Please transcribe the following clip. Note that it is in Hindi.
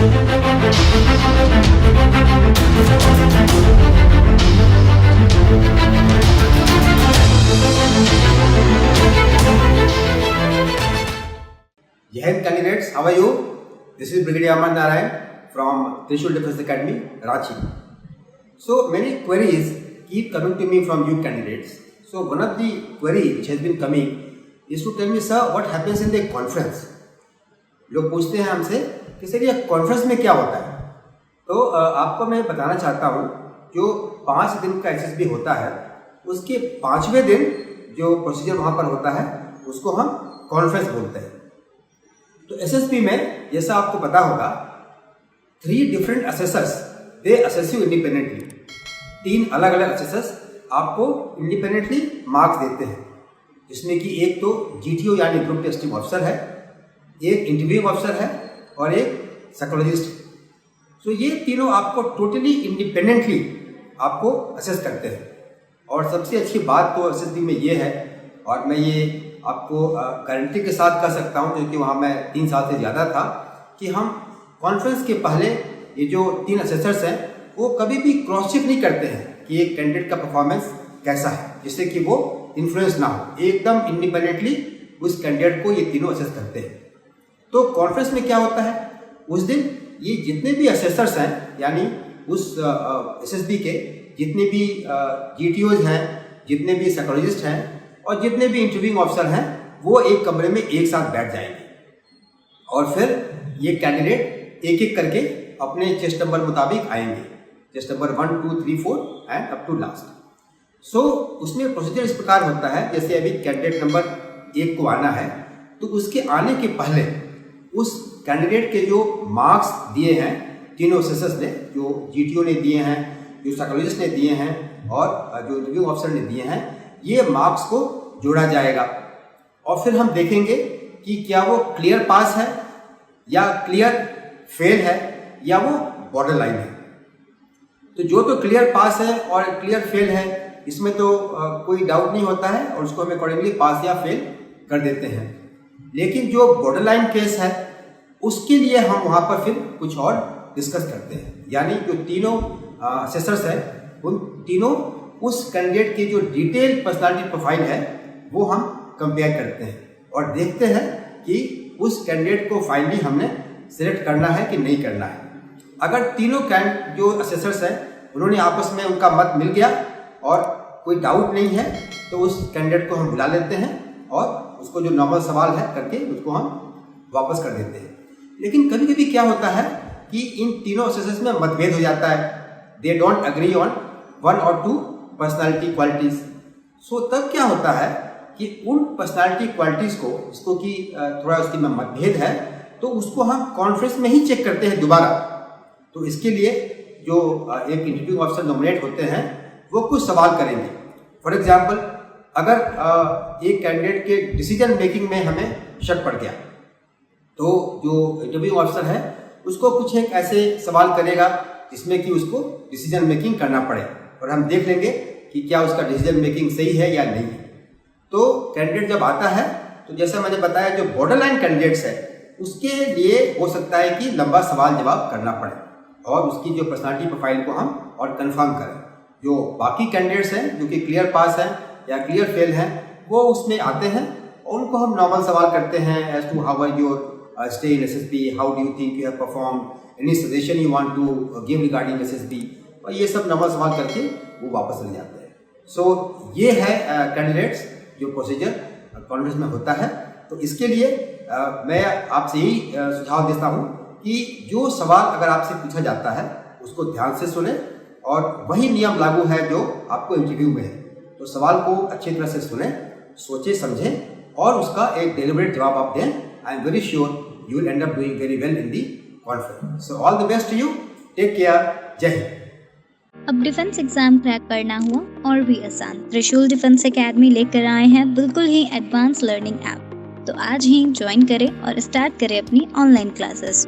Jai candidates, how are you? This is Brigadier Aman Narayan from Trishul Defence Academy, Ranchi. So many queries keep coming to me from you candidates. So one of the query which has been coming is to tell me, sir, what happens in the conference? लोग पूछते हैं हमसे कि सर ये कॉन्फ्रेंस में क्या होता है। तो आपको मैं बताना चाहता हूँ, जो 5 दिन का एसएसबी होता है उसके 5वें दिन जो प्रोसीजर वहाँ पर होता है उसको हम कॉन्फ्रेंस बोलते हैं। तो एसएसबी में जैसा आपको पता होगा 3 different assessors they assess you independently. 3 अलग अलग असेसर्स आपको इंडिपेंडेंटली मार्क्स देते हैं, जिसमें कि एक तो जीटीओ यानी ग्रुप टेस्टिंग ऑफिसर है, एक इंटरव्यूइंग ऑफिसर है और एक साइकोलॉजिस्ट है। तो ये तीनों आपको टोटली इंडिपेंडेंटली आपको असेस करते हैं। और सबसे अच्छी बात तो एसएसबी में ये है, और मैं ये आपको गारंटी के साथ कह सकता हूँ क्योंकि वहाँ मैं 3 साल से ज़्यादा था, कि हम कॉन्फ्रेंस के पहले ये जो 3 असेसर्स हैं वो कभी भी क्रॉस चेक नहीं करते हैं कि एक कैंडिडेट का परफॉर्मेंस कैसा है, जिससे कि वो इन्फ्लुएंस ना हो। एकदम इंडिपेंडेंटली उस कैंडिडेट को ये तीनों असेस करते हैं। तो कॉन्फ्रेंस में क्या होता है, उस दिन ये जितने भी असेसर्स हैं यानी उस एसएसबी के जितने भी जीटीओज हैं, जितने भी साइकोलॉजिस्ट हैं और जितने भी इंटरव्यूइंग ऑफिसर हैं, वो एक कमरे में एक साथ बैठ जाएंगे और फिर ये कैंडिडेट एक एक करके अपने चेस्ट नंबर मुताबिक आएंगे, chest number 1, 2, 3, 4 and up to last. So उसमें प्रोसीजर इस प्रकार होता है, जैसे अभी कैंडिडेट नंबर 1 को आना है तो उसके आने के पहले उस कैंडिडेट के जो मार्क्स दिए हैं तीनों असेसर्स ने, जो जीटीओ ने दिए हैं, जो साइकोलॉजिस्ट ने दिए हैं और जो इंटरव्यू ऑफिसर ने दिए हैं, ये मार्क्स को जोड़ा जाएगा और फिर हम देखेंगे कि क्या वो क्लियर पास है या क्लियर फेल है या वो बॉर्डर लाइन है। तो जो तो क्लियर पास है और क्लियर फेल है इसमें तो कोई डाउट नहीं होता है और उसको हम अकॉर्डिंगली पास या फेल कर देते हैं। लेकिन जो बॉर्डर लाइन केस है उसके लिए हम वहाँ पर फिर कुछ और डिस्कस करते हैं, यानी जो तीनों असेसर्स हैं उन तीनों उस कैंडिडेट की जो डिटेल पर्सनालिटी प्रोफाइल है वो हम कंपेयर करते हैं और देखते हैं कि उस कैंडिडेट को फाइनली हमने सिलेक्ट करना है कि नहीं करना है। अगर तीनों जो असेसर्स हैं उन्होंने आपस में उनका मत मिल गया और कोई डाउट नहीं है तो उस कैंडिडेट को हम बुला लेते हैं और उसको जो नॉर्मल सवाल है करके उसको हम वापस कर देते हैं। लेकिन कभी कभी क्या होता है कि इन तीनों असेसर्स में मतभेद हो जाता है, दे डोंट अग्री ऑन 1 और 2 पर्सनालिटी क्वालिटीज। सो तब क्या होता है कि उन पर्सनालिटी क्वालिटीज को जिसको कि थोड़ा उसकी में मतभेद है तो उसको हम कॉन्फ्रेंस में ही चेक करते हैं दोबारा। तो इसके लिए जो एक इंटरव्यू ऑफिसर नॉमिनेट होते हैं वो कुछ सवाल करेंगे। फॉर एग्जाम्पल, अगर एक कैंडिडेट के डिसीजन मेकिंग में हमें शक पड़ गया तो जो इंटरव्यू ऑफिसर है उसको कुछ एक ऐसे सवाल करेगा जिसमें कि उसको डिसीजन मेकिंग करना पड़े और हम देख लेंगे कि क्या उसका डिसीजन मेकिंग सही है या नहीं है। तो कैंडिडेट जब आता है तो जैसा मैंने बताया, जो बॉर्डर लाइन कैंडिडेट्स है उसके लिए हो सकता है कि लंबा सवाल जवाब करना पड़े और उसकी जो पर्सनालिटी प्रोफाइल को हम और कंफर्म करें। जो बाकी कैंडिडेट्स हैं जो कि क्लियर पास हैं या क्लियर फेल हैं वो उसमें आते हैं और उनको हम नॉर्मल सवाल करते हैं, as to how are your stay in SSB, how do you think you have performed, any suggestion you want to give regarding SSB, और ये सब नॉर्मल सवाल करके वो वापस चले जाते हैं। सो ये है कैंडिडेट्स जो प्रोसीजर कॉन्फ्रेंस में होता है। तो इसके लिए मैं आपसे यही सुझाव देता हूँ कि जो सवाल अगर आपसे पूछा जाता है उसको ध्यान से सुने और वही नियम लागू है जो आपको इंटरव्यू में है। तो सवाल को अच्छी तरह से सुने, सोचे समझें और उसका एक डेलिबरेट जवाब आप दें। I am very sure you will end up doing very well in the conference. So all the best to you. Take care. जय हिंद। अब डिफेंस एग्जाम क्रैक करना हुआ और भी आसान, त्रिशूल डिफेंस एकेडमी लेकर आए हैं बिल्कुल ही एडवांस लर्निंग ऐप। तो आज ही ज्वाइन करें और स्टार्ट करें अपनी ऑनलाइन क्लासेस।